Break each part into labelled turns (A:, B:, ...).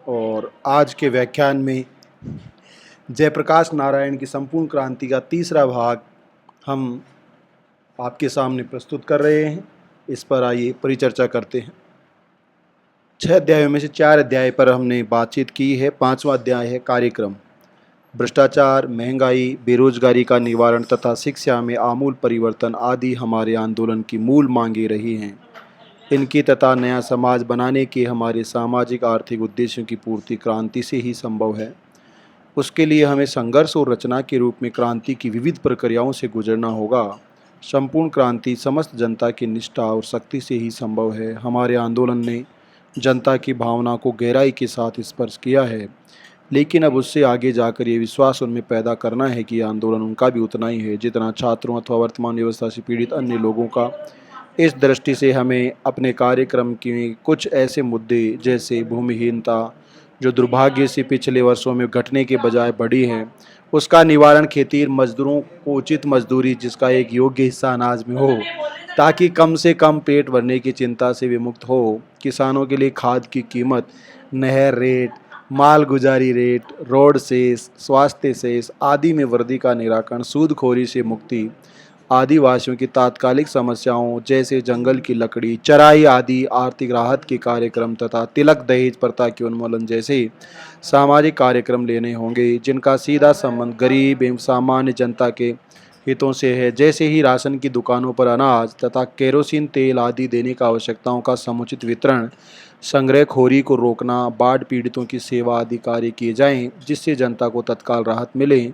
A: और आज के व्याख्यान में जयप्रकाश नारायण की संपूर्ण क्रांति का तीसरा भाग हम आपके सामने प्रस्तुत कर रहे हैं। इस पर आइए परिचर्चा करते हैं। 6 अध्यायों में से 4 अध्याय पर हमने बातचीत की है। 5वां अध्याय है कार्यक्रम। भ्रष्टाचार, महंगाई, बेरोजगारी का निवारण तथा शिक्षा में आमूल परिवर्तन आदि हमारे आंदोलन की मूल मांगे रही हैं। इनकी तथा नया समाज बनाने के हमारे सामाजिक आर्थिक उद्देश्यों की पूर्ति क्रांति से ही संभव है। उसके लिए हमें संघर्ष और रचना के रूप में क्रांति की विविध प्रक्रियाओं से गुजरना होगा। संपूर्ण क्रांति समस्त जनता की निष्ठा और शक्ति से ही संभव है। हमारे आंदोलन ने जनता की भावना को गहराई के साथ स्पर्श किया है, लेकिन अब उससे आगे जाकर ये विश्वास उनमें पैदा करना है कि आंदोलन उनका भी उतना ही है जितना छात्रों अथवा वर्तमान व्यवस्था से पीड़ित अन्य लोगों का। इस दृष्टि से हमें अपने कार्यक्रम के कुछ ऐसे मुद्दे जैसे भूमिहीनता, जो दुर्भाग्य से पिछले वर्षों में घटने के बजाय बढ़ी है, उसका निवारण, खेतीर मजदूरों को उचित मजदूरी जिसका एक योग्य हिस्सा अनाज में हो ताकि कम से कम पेट भरने की चिंता से विमुक्त हो, किसानों के लिए खाद की कीमत, नहर रेट, मालगुजारी रेट, रोड सेस, स्वास्थ्य सेस आदि में वृद्धि का निराकरण, सूदखोरी से मुक्ति, आदिवासियों की तात्कालिक समस्याओं जैसे जंगल की लकड़ी, चराई आदि आर्थिक राहत के कार्यक्रम तथा तिलक दहेज प्रथा के उन्मूलन जैसे सामाजिक कार्यक्रम लेने होंगे जिनका सीधा संबंध गरीब एवं सामान्य जनता के हितों से है। जैसे ही राशन की दुकानों पर अनाज तथा केरोसिन तेल आदि देने का आवश्यकताओं का समुचित वितरण, संग्रहखोरी को रोकना, बाढ़ पीड़ितों की सेवा आदि कार्य किए जाएं जिससे जनता को तत्काल राहत मिले।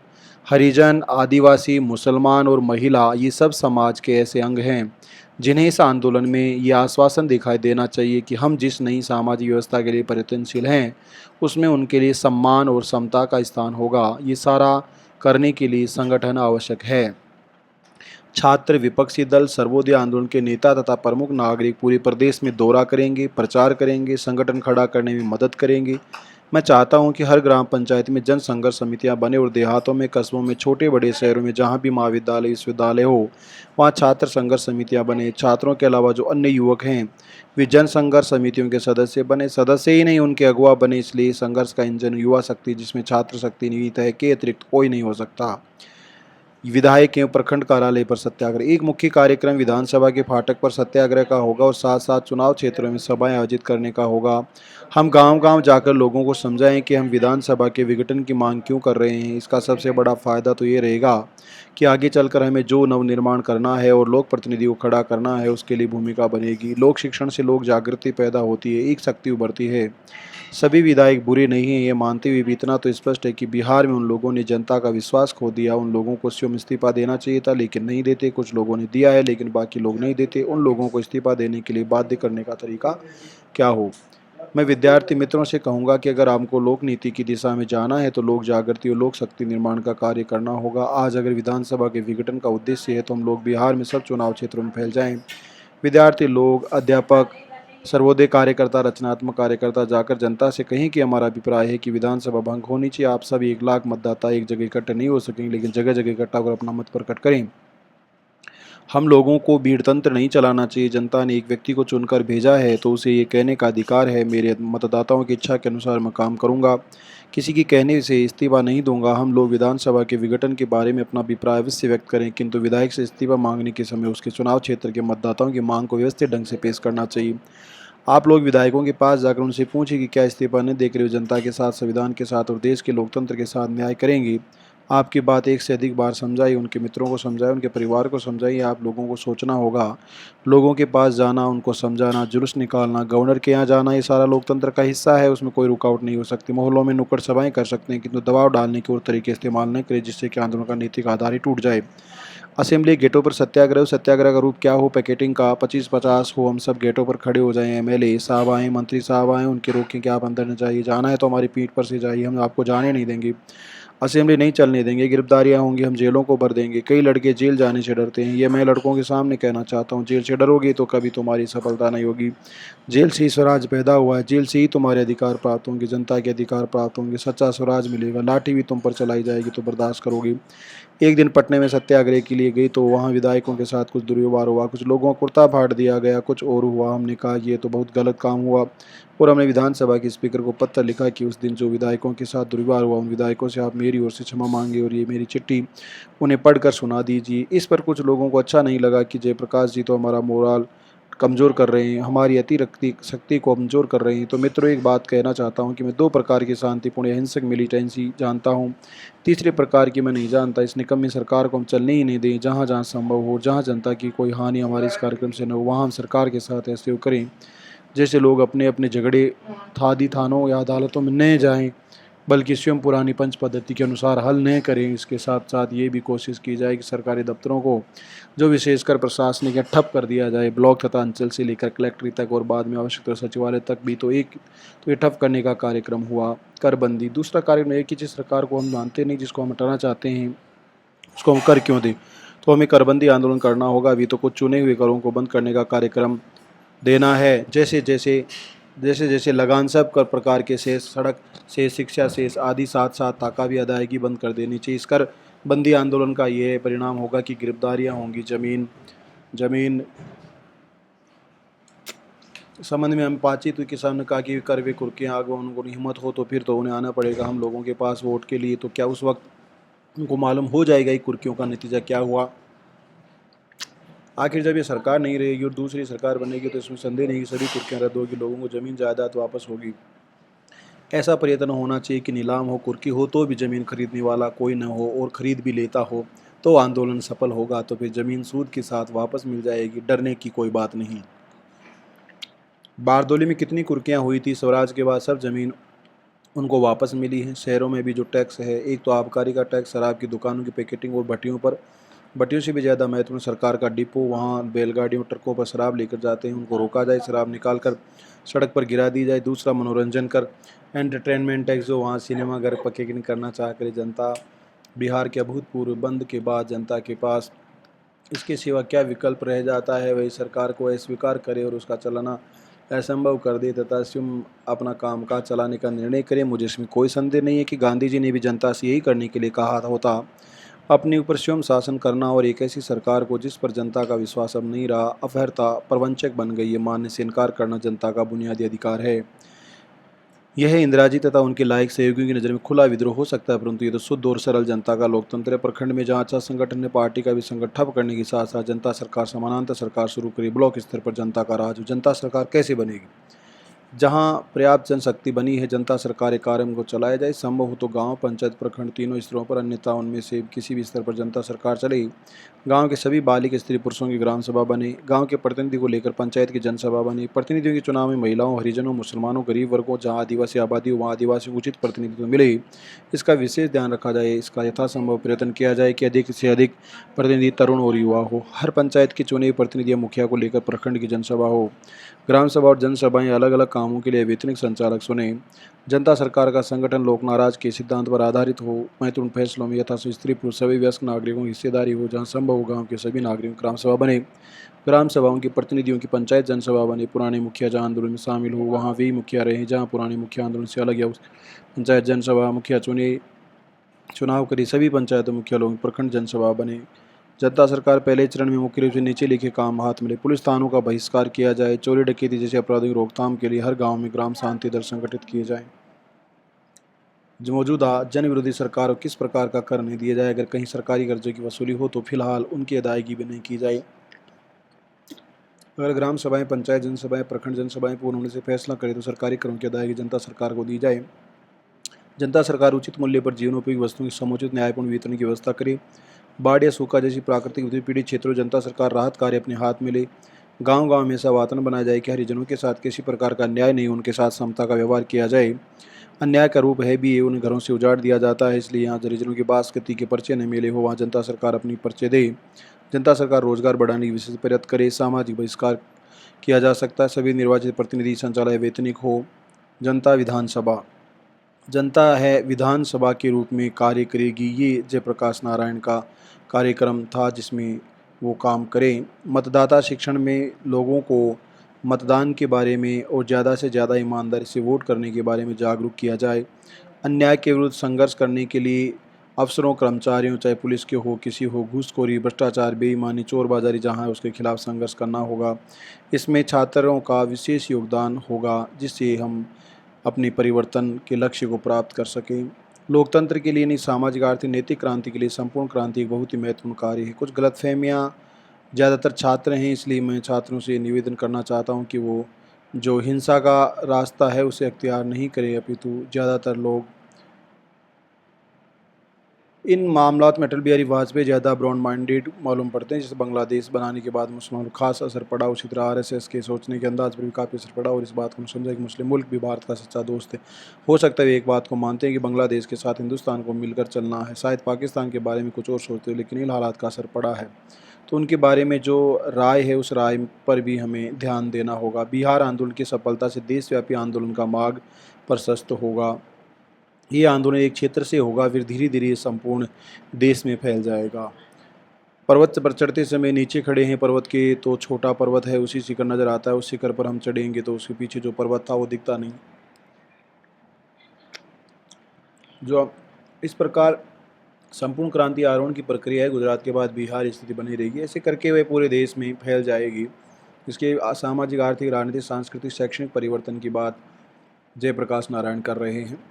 A: हरिजन, आदिवासी, मुसलमान और महिला ये सब समाज के ऐसे अंग हैं जिन्हें इस आंदोलन में यह आश्वासन दिखाई देना चाहिए कि हम जिस नई सामाजिक व्यवस्था के लिए परिवर्तनशील हैं उसमें उनके लिए सम्मान और समता का स्थान होगा। ये सारा करने के लिए संगठन आवश्यक है। छात्र, विपक्षी दल, सर्वोदय आंदोलन के नेता तथा प्रमुख नागरिक पूरे प्रदेश में दौरा करेंगे, प्रचार करेंगे, संगठन खड़ा करने में मदद करेंगे। मैं चाहता हूं कि हर ग्राम पंचायत में जन संघर्ष समितियां बने और देहातों में, कस्बों में, छोटे बड़े शहरों में जहां भी महाविद्यालय, विश्वविद्यालय हो वहां छात्र संघर्ष समितियां बने। छात्रों के अलावा जो अन्य युवक हैं वे जन संघर्ष समितियों के सदस्य बने। सदस्य ही नहीं, उनके अगुवा बने। इसलिए संघर्ष का इंजन युवा शक्ति, जिसमें छात्र शक्ति निहित है, के अतिरिक्त कोई नहीं हो सकता। विधायक एवं प्रखंड कार्यालय पर सत्याग्रह। एक मुख्य कार्यक्रम विधानसभा के फाटक पर सत्याग्रह का होगा और साथ साथ चुनाव क्षेत्रों में सभाएं आयोजित करने का होगा। हम गांव-गांव जाकर लोगों को समझाएं कि हम विधानसभा के विघटन की मांग क्यों कर रहे हैं। इसका सबसे बड़ा फायदा तो ये रहेगा कि आगे चलकर हमें जो नवनिर्माण करना है और लोक प्रतिनिधियों को खड़ा करना है उसके लिए भूमिका बनेगी। लोक शिक्षण से लोक जागृति पैदा होती है, एक शक्ति उभरती है। सभी विधायक बुरे नहीं हैं, ये मानते हुए भी इतना तो स्पष्ट है कि बिहार में उन लोगों ने जनता का विश्वास खो दिया। उन लोगों को स्वयं इस्तीफा देना चाहिए था लेकिन नहीं देते। कुछ लोगों ने दिया है लेकिन बाकी लोग नहीं देते। उन लोगों को इस्तीफा देने के लिए बाध्य करने का तरीका क्या हो। मैं विद्यार्थी मित्रों से कहूँगा कि अगर आपको लोक नीति की दिशा में जाना है तो लोक जागृति और लोक शक्ति निर्माण का कार्य करना होगा। आज अगर विधानसभा के विघटन का उद्देश्य है तो हम लोग बिहार में सब चुनाव क्षेत्रों में फैल जाएं। विद्यार्थी लोग, अध्यापक, सर्वोदय कार्यकर्ता, रचनात्मक कार्यकर्ता जाकर जनता से कहें कि हमारा अभिप्राय है कि विधानसभा भंग होनी चाहिए। आप सभी 1 लाख मतदाता एक जगह इकट्ठे नहीं हो सकेंगे लेकिन जगह जगह इकट्ठा होकर अपना मत प्रकट करें। हम लोगों को भीड़ तंत्र नहीं चलाना चाहिए। जनता ने एक व्यक्ति को चुनकर भेजा है तो उसे ये कहने का अधिकार है, मेरे मतदाताओं की इच्छा के अनुसार मैं काम करूंगा, किसी की कहने से इस्तीफा नहीं दूंगा। हम लोग विधानसभा के विघटन के बारे में अपना अभिप्राय अवश्य व्यक्त करें, किंतु विधायक से इस्तीफा मांगने के समय उसके चुनाव क्षेत्र के मतदाताओं की मांग को व्यवस्थित ढंग से पेश करना चाहिए। आप लोग विधायकों के पास जाकर उनसे पूछें कि क्या इस्तीफा नहीं देकर वे जनता के साथ, संविधान के साथ और देश के लोकतंत्र के साथ न्याय करेंगे। आपकी बात एक से अधिक बार समझाइए, उनके मित्रों को समझाइए, उनके परिवार को समझाइए। आप लोगों को सोचना होगा। लोगों के पास जाना, उनको समझाना, जुलूस निकालना, गवर्नर के यहाँ जाना, ये सारा लोकतंत्र का हिस्सा है, उसमें कोई रुकावट नहीं हो सकती। मोहल्लों में नुक्कड़ सभाएं कर सकते हैं किंतु दबाव डालने के और तरीके इस्तेमाल नहीं करें जिससे कि आंदोलन का नैतिक आधार ही टूट जाए। असेंबली गेटों पर सत्याग्रह। सत्याग्रह का रूप क्या हो? पैकेटिंग का 25-50 हो, हम सब गेटों पर खड़े हो जाएं। एमएलए साहब आएँ, मंत्री साहब आएँ, उनके रोकें कि आप अंदर न जाइए, जाना है तो हमारी पीठ पर से जाइए, हम आपको जाने नहीं देंगे, असेंबली नहीं चलने देंगे, गिरफ्तारियां होंगी, हम जेलों को भर देंगे। कई लड़के जेल जाने से डरते हैं, ये मैं लड़कों के सामने कहना चाहता हूँ। जेल से डरोगे तो कभी तुम्हारी सफलता नहीं होगी। जेल से ही स्वराज पैदा हुआ है, जेल से ही तुम्हारे अधिकार प्राप्त होंगे, जनता के अधिकार प्राप्त होंगे, सच्चा स्वराज मिलेगा। लाठी भी तुम पर चलाई जाएगी तो बर्दाश्त करोगी। एक दिन पटने में सत्याग्रह के लिए गई तो वहाँ विधायकों के साथ कुछ दुर्व्यवहार हुआ, कुछ लोगों को कुर्ता फाड़ दिया गया, कुछ और हुआ। हमने कहा ये तो बहुत गलत काम हुआ और हमने विधानसभा के स्पीकर को पत्र लिखा कि उस दिन जो विधायकों के साथ दुर्व्यवहार हुआ उन विधायकों से आप मेरी ओर से क्षमा मांगे और ये मेरी चिट्ठी उन्हें पढ़कर सुना दीजिए। इस पर कुछ लोगों को अच्छा नहीं लगा कि जयप्रकाश जी तो हमारा मोराल कमज़ोर कर रहे हैं, हमारी अतिरक्ति शक्ति को कमज़ोर कर रहे हैं। तो मित्रों, एक बात कहना चाहता हूं कि मैं 2 प्रकार की शांतिपूर्ण या हिंसक मिलिटेंसी जानता हूं, तीसरे प्रकार की मैं नहीं जानता। इस निकम्मी सरकार को हम चलने ही नहीं दें। जहां जहां संभव हो, जहां जनता की कोई हानि हमारे इस कार्यक्रम से न हो, वहां हम सरकार के साथ ऐसे करें जैसे लोग अपने अपने झगड़े थादी थानों या अदालतों में न जाएं, बल्कि स्वयं पुरानी पंच पद्धति के अनुसार हल न करें। इसके साथ साथ ये भी कोशिश की जाए कि सरकारी दफ्तरों को जो विशेषकर प्रशासनिक या ठप कर दिया जाए, ब्लॉक तथा अंचल से लेकर कलेक्ट्री तक और बाद में आवश्यक सचिवालय तक भी। तो ये ठप करने का कार्यक्रम हुआ। करबंदी दूसरा कार्यक्रम है कि जिस सरकार को हम मानते नहीं, जिसको हम हटाना चाहते हैं, उसको हम कर क्यों दें। तो हमें करबंदी आंदोलन करना होगा। अभी तो कुछ चुने हुए करों को बंद करने का कार्यक्रम देना है। जैसे जैसे लगान सब कर प्रकार के शेष, सड़क शेष, शिक्षा शेष आदि साथ साथ ताका भी अदायगी बंद कर देनी चाहिए। इस कर बंदी आंदोलन का ये परिणाम होगा कि गिरफ्तारियां होंगी। जमीन संबंध में हम बातचीत हुई। किसान ने कहा कि कर वे कुर्कियाँ आगे उनको हिम्मत हो तो फिर तो उन्हें आना पड़ेगा हम लोगों के पास वोट के लिए। तो क्या उस वक्त उनको मालूम हो जाएगा कि कुर्कियों का नतीजा क्या हुआ। आखिर जब ये सरकार नहीं रहेगी और दूसरी सरकार बनेगी तो इसमें संदेह नहीं कि सभी कुर्कियाँ रद्द होगी, लोगों को ज़मीन जायदाद वापस होगी। ऐसा प्रयत्न होना चाहिए कि नीलाम हो, कुर्की हो तो भी ज़मीन खरीदने वाला कोई न हो, और ख़रीद भी लेता हो तो आंदोलन सफल होगा। तो फिर ज़मीन सूद के साथ वापस मिल जाएगी, डरने की कोई बात नहीं। बारदोली में कितनी कुर्कियाँ हुई थी, स्वराज के बाद सब ज़मीन उनको वापस मिली है। शहरों में भी जो टैक्स है, एक तो आबकारी का टैक्स, शराब की दुकानों की पैकेटिंग और भट्टियों से भी ज़्यादा महत्वपूर्ण सरकार का डिपो। वहाँ बैलगाड़ियों ट्रकों पर शराब लेकर जाते हैं, उनको रोका जाए, शराब निकाल कर सड़क पर गिरा दी जाए। दूसरा मनोरंजन कर एंटरटेनमेंट टैक्स, जो वहाँ सिनेमा घर पैकेटिंग करना चाह करे जनता। बिहार के अभूतपूर्व बंद के बाद जनता के पास इसके सिवा क्या विकल्प रह जाता है, वही सरकार को अस्वीकार करे और उसका चलाना असंभव कर दे तथा स्वयं अपना कामकाज चलाने का निर्णय करे। मुझे इसमें कोई संदेह नहीं है कि गांधी जी ने भी जनता से यही करने के लिए कहा होता, अपने ऊपर स्वयं शासन करना। और एक ऐसी सरकार को जिस पर जनता का विश्वास अब नहीं रहा, अपहर्ता प्रवंचक बन गई है, मानने से इनकार करना जनता का बुनियादी अधिकार है। यह इंदिरा जी तथा उनके लायक सहयोगियों की नज़र में खुला विद्रोह हो सकता है, परंतु ये तो शुद्ध और सरल जनता का लोकतंत्र है। प्रखंड में जहाँ अच्छा संगठन ने पार्टी का भी संगठन ठप करने के साथ साथ जनता सरकार, समानांतर सरकार शुरू करी। ब्लॉक स्तर पर जनता का राज। जनता सरकार कैसे बनेगी? जहां पर्याप्त जनशक्ति बनी है, जनता सरकारी कार्य को चलाया जाए। संभव हो तो गांव, पंचायत, प्रखंड तीनों स्तरों पर, अन्यथा उनमें से किसी भी स्तर पर जनता सरकार चलेगी। गांव के सभी बालिग स्त्री पुरुषों की ग्राम सभा बने। गांव के प्रतिनिधि को लेकर पंचायत की जनसभा बने। प्रतिनिधियों के चुनाव में महिलाओं, हरिजनों, मुसलमानों, गरीब वर्गों, जहाँ आदिवासी आबादी हो वहाँ आदिवासी उचित प्रतिनिधित्व मिले, इसका विशेष ध्यान रखा जाए। इसका यथासंभव प्रयत्न किया जाए कि अधिक से अधिक प्रतिनिधि तरुण और युवा हो। हर पंचायत के चुने हुए प्रतिनिधि या मुखिया को लेकर प्रखंड की जनसभा हो। ग्राम सभा और जनसभाएं अलग अलग कामों के लिए वैतनिक संचालक सुने। जनता सरकार का संगठन लोक नाराज के सिद्धांत पर आधारित हो। महत्वपूर्ण फैसलों में यथासंभव स्त्री पुरुष सभी वयस्क नागरिकों की हिस्सेदारी हो। जहां संभव हो गांव के सभी नागरिकों ग्राम सभा बने। ग्राम सभाओं के प्रतिनिधियों की पंचायत जनसभा बने। पुराने मुखिया जहां आंदोलन में शामिल हो वहां वही मुखिया रहे जहां पुराने मुखिया आंदोलन से अलग या पंचायत जनसभा मुखिया चुनाव करी। सभी पंचायतों मुखिया लोगों की प्रखंड जनसभा बने। जनता सरकार पहले चरण में मुख्य रूप से नीचे लिखे काम हाथ मिले। पुलिस थानों का बहिष्कार किया जाए। चोरी डकैती जैसे अपराधों की रोकथाम के लिए हर गांव में ग्राम शांति दल संगठित किए जाएं। जो मौजूदा जन विरोधी सरकार को किस प्रकार का कर नहीं दिया जाए। अगर कहीं सरकारी कर्जे की वसूली हो तो फिलहाल उनकी अदायगी भी नहीं की जाए। अगर ग्राम सभाएं, पंचायत जनसभाएं, प्रखंड जनसभाएं पूर्ण होने से फैसला करे तो सरकारी करों की अदायगी जनता सरकार को दी जाए। जनता सरकार उचित मूल्य पर जीवनोपयोगी वस्तुओं की समुचित न्यायपूर्ण वितरण की व्यवस्था करे। बाढ़ या सूखा जैसी प्राकृतिक विपत्ति पीड़ित क्षेत्रों जनता सरकार राहत कार्य अपने हाथ में ले। गांव गांव में ऐसा वातावरण बनाया जाए कि हरिजनों के साथ किसी प्रकार का अन्याय नहीं, उनके साथ समता का व्यवहार किया जाए। अन्याय का रूप है भी ये, उन्हें घरों से उजाड़ दिया जाता है, इसलिए यहाँ हरिजनों के बासमती के पर्चे न मिले हो वहाँ जनता सरकार अपनी पर्चे दे। जनता सरकार रोजगार बढ़ाने की विशेष प्रयत्न करे। सामाजिक बहिष्कार किया जा सकता है। सभी निर्वाचित प्रतिनिधि संचालय वैतनिक हो। जनता है विधानसभा के रूप में कार्य करेगी। ये जयप्रकाश नारायण का कार्यक्रम था जिसमें वो काम करें। मतदाता शिक्षण में लोगों को मतदान के बारे में और ज़्यादा से ज़्यादा ईमानदारी से वोट करने के बारे में जागरूक किया जाए। अन्याय के विरुद्ध संघर्ष करने के लिए अफसरों, कर्मचारियों, चाहे पुलिस के हो, किसी हो, घूसखोरी, भ्रष्टाचार, बेईमानी, चोर बाजारी जहाँ है उसके खिलाफ संघर्ष करना होगा। इसमें छात्रों का विशेष योगदान होगा जिससे हम अपने परिवर्तन के लक्ष्य को प्राप्त कर सकें। लोकतंत्र के लिए नहीं, सामाजिक, आर्थिक, नैतिक क्रांति के लिए संपूर्ण क्रांति एक बहुत ही महत्वपूर्ण कार्य है। कुछ गलतफहमियाँ ज़्यादातर छात्र हैं, इसलिए मैं छात्रों से निवेदन करना चाहता हूँ कि वो जो हिंसा का रास्ता है उसे अख्तियार नहीं करें, अपितु ज़्यादातर लोग इन मामलात में अटल बिहारी वाजपेयी ज़्यादा ब्रॉड माइंडेड मालूम पड़ते हैं। जैसे बांग्लादेश बनाने के बाद मुसलमानों पर खास असर पड़ा, उसी तरह आरएसएस के सोचने के अंदाज पर भी काफ़ी असर पड़ा और इस बात को समझा कि मुस्लिम मुल्क भी भारत का सच्चा दोस्त है। हो सकता है एक बात को मानते हैं कि बांग्लादेश के साथ हिंदुस्तान को मिलकर चलना है, शायद पाकिस्तान के बारे में कुछ और सोचते हो, लेकिन इन हालात का असर पड़ा है तो उनके बारे में जो राय है उस राय पर भी हमें ध्यान देना होगा। बिहार आंदोलन की सफलता से देशव्यापी आंदोलन का मार्ग प्रशस्त होगा। ये आंदोलन एक क्षेत्र से होगा, फिर धीरे धीरे ये संपूर्ण देश में फैल जाएगा। पर्वत पर चढ़ते समय नीचे खड़े हैं, पर्वत के तो छोटा पर्वत है उसी शिखर नज़र आता है, उस शिखर पर हम चढ़ेंगे तो उसके पीछे जो पर्वत था वो दिखता नहीं। जो इस प्रकार संपूर्ण क्रांति आरोहण की प्रक्रिया है, गुजरात के बाद बिहार स्थिति बनी रहेगी, ऐसे करके वह पूरे देश में फैल जाएगी। इसके सामाजिक, आर्थिक, राजनीतिक, सांस्कृतिक, शैक्षणिक परिवर्तन की बात जयप्रकाश नारायण कर रहे हैं।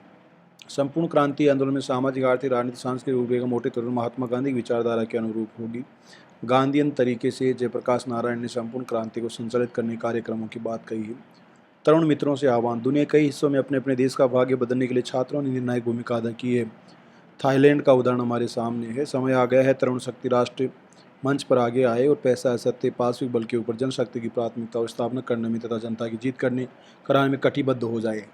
A: संपूर्ण क्रांति आंदोलन में सामाजिक, आर्थिक, राजनीतिक, सांस्कृतिक रूपरेखा मोटे तौर पर महात्मा गांधी की विचारधारा के अनुरूप होगी। गांधीयन तरीके से जयप्रकाश नारायण ने संपूर्ण क्रांति को संचालित करने के कार्यक्रमों की बात कही है। तरुण मित्रों से आह्वान, दुनिया के कई हिस्सों में अपने अपने देश का भाग्य बदलने के लिए छात्रों ने निर्णायक भूमिका अदा की है। थाईलैंड का उदाहरण हमारे सामने है। समय आ गया है तरुण शक्ति राष्ट्र मंच पर आगे आए और पैसा, असत्य, पाशविक बल के ऊपर जनशक्ति की प्राथमिकता स्थापना करने में तथा जनता की जीत कराने में कटिबद्ध हो जाए।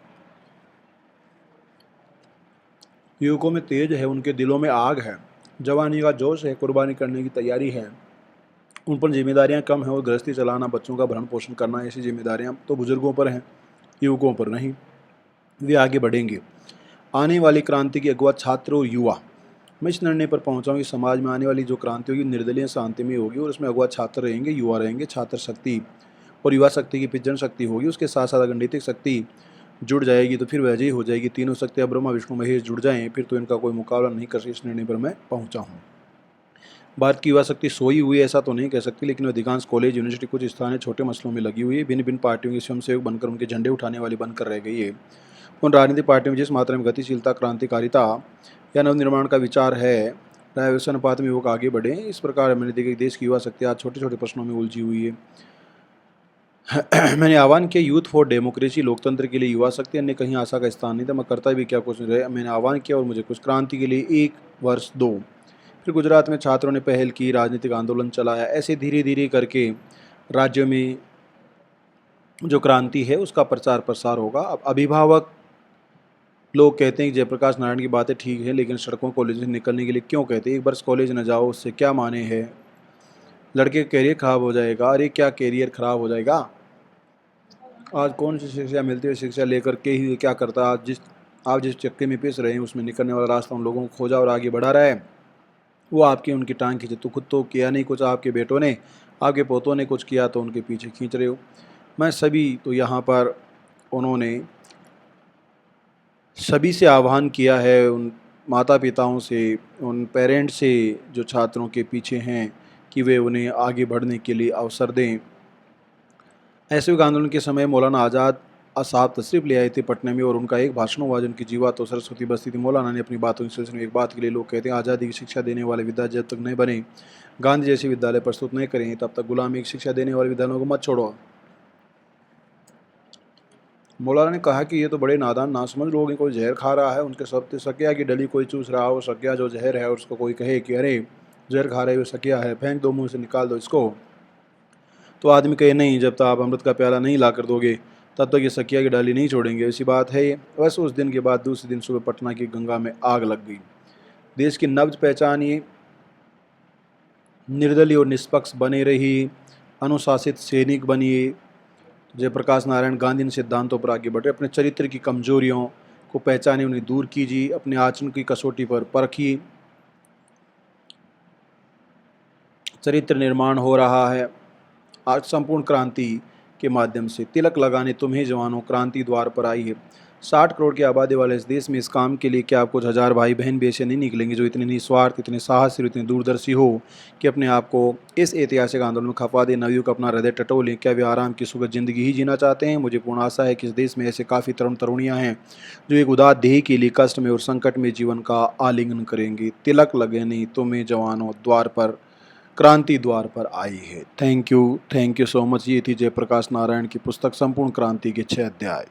A: युवकों में तेज है, उनके दिलों में आग है, जवानी का जोश है, कुर्बानी करने की तैयारी है। उन पर जिम्मेदारियां कम हैं और गृहस्थी चलाना, बच्चों का भरण पोषण करना, ऐसी जिम्मेदारियां तो बुजुर्गों पर हैं, युवकों पर नहीं। वे आगे बढ़ेंगे। आने वाली क्रांति की अगुवा छात्र और युवा। मैं इस निर्णय पर पहुंचा हूँ कि समाज में आने वाली जो क्रांति होगी निर्दलीय, शांतिमय होगी और उसमें अगुवा छात्र रहेंगे, युवा रहेंगे। छात्र शक्ति और युवा शक्ति की पिछड़ शक्ति होगी, उसके साथ साथ अगर नैतिक शक्ति जुड़ जाएगी तो फिर वह अजय हो जाएगी। तीनों शक्तियाँ ब्रह्मा, विष्णु, महेश जुड़ जाएं फिर तो इनका कोई मुकाबला नहीं कर सकती। इस निर्णय पर मैं पहुंचा हूँ। भारत की युवा शक्ति सोई हुई ऐसा तो नहीं कह सकती, लेकिन अधिकांश कॉलेज, यूनिवर्सिटी कुछ स्थानीय छोटे मसलों में लगी हुई है। भिन्न भिन्न पार्टियों के स्वयंसेवक बनकर उनके झंडे उठाने वाली बनकर रह गई है। उन राजनीतिक पार्टियों में जिस मात्रा में गतिशीलता, क्रांतिकारिता या नवनिर्माण का विचार है, प्राय उस अनुपात में युवक आगे बढ़े। इस प्रकार मैंने देखा कि देश की युवा शक्ति आज छोटे छोटे प्रश्नों में उलझी हुई है। मैंने आह्वान किया यूथ फॉर डेमोक्रेसी, लोकतंत्र के लिए युवा शक्ति, अन्य कहीं आशा का स्थान नहीं था। मैं करता भी क्या कुछ रहे, मैंने आह्वान किया और मुझे कुछ क्रांति के लिए 1 वर्ष 2। फिर गुजरात में छात्रों ने पहल की, राजनीतिक आंदोलन चलाया। ऐसे धीरे धीरे करके राज्यों में जो क्रांति है उसका प्रचार प्रसार होगा। अब अभिभावक लोग कहते हैं कि जयप्रकाश नारायण की बातें ठीक है, लेकिन सड़कों, कॉलेज से निकलने के लिए क्यों कहते हैं? एक वर्ष कॉलेज न जाओ उससे क्या माने है? लड़के का करियर खराब हो जाएगा। अरे क्या करियर खराब हो जाएगा? आज कौन सी शिक्षा मिलती है? शिक्षा लेकर के ही क्या करता है? आप जिस चक्के में पिस रहे हैं उसमें निकलने वाला रास्ता उन लोगों को खोजा और आगे बढ़ा रहा है। वो आपकी उनकी टांग खींचे। तो खुद तो किया नहीं कुछ, आपके बेटों ने, आपके पोतों ने कुछ किया तो उनके पीछे खींच रहे हो। मैं सभी तो यहाँ पर उन्होंने सभी से आह्वान किया है, उन माता पिताओं से, उन पेरेंट्स से जो छात्रों के पीछे हैं, कि वे उन्हें आगे बढ़ने के लिए अवसर दें। असहयोग आंदोलन के समय मौलाना आज़ाद साहब तशरीफ ले आए थे पटना में और उनका एक भाषण हुआ जिनकी जीवा तो सरस्वती बस्ती थी। मौलाना ने अपनी बातों के सिलसिले में एक बात के लिए, लोग कहते हैं आज़ादी की शिक्षा देने वाले विद्यालय जब तक नहीं बने, गांधी जैसे विद्यालय प्रस्तुत नहीं करें, तब तक गुलामी की शिक्षा देने वाले विद्यालयों को मत छोड़ो। मौलाना ने कहा कि ये तो बड़े नादान, नासमझ लोग हैं, कोई जहर खा रहा है, उनके सब सकिया की डली कोई चूस रहा हो, सकिया जो जहर है उसको कोई कहे कि अरे जहर खा रहे हो, सकिया है, फेंक दो, मुँह से निकाल दो इसको, तो आदमी कहे नहीं, जब तक आप अमृत का प्याला नहीं ला कर दोगे तब तक ये सकिया की डाली नहीं छोड़ेंगे। ऐसी बात है ये। बस उस दिन के बाद दूसरे दिन सुबह पटना की गंगा में आग लग गई। देश की नब्ज पहचानिए, निर्दलीय और निष्पक्ष बने रहिए, अनुशासित सैनिक बनिए। जयप्रकाश नारायण गांधी सिद्धांतों पर आगे बढ़े। अपने चरित्र की कमजोरियों को पहचाने, उन्हें दूर कीजिए, अपने आचरण की कसौटी पर परखिए। चरित्र निर्माण हो रहा है आज संपूर्ण क्रांति के माध्यम से। तिलक लगाने तुम्हें जवानों, क्रांति द्वार पर आई है। 60 करोड़ की आबादी वाले इस देश में इस काम के लिए क्या आप कुछ हज़ार भाई बहन भी ऐसे नहीं निकलेंगे जो इतने निस्वार्थ, इतने साहसी और इतने दूरदर्शी हो कि अपने आप को इस ऐतिहासिक आंदोलन में खपा दे, नवयुग अपना हृदय टटोलें? क्या वे आराम की सुखद ज़िंदगी ही जीना चाहते हैं? मुझे पूर्ण आशा है कि इस देश में ऐसे काफ़ी तरुण तरुणियाँ हैं जो एक उदार ध्येय के लिए कष्ट में और संकट में जीवन का आलिंगन करेंगे। तिलक लगे नहीं तुम्हें जवानों, द्वार पर क्रांति द्वार पर आई है। Thank you so much. ये थी जयप्रकाश नारायण की पुस्तक संपूर्ण क्रांति के 6 अध्याय।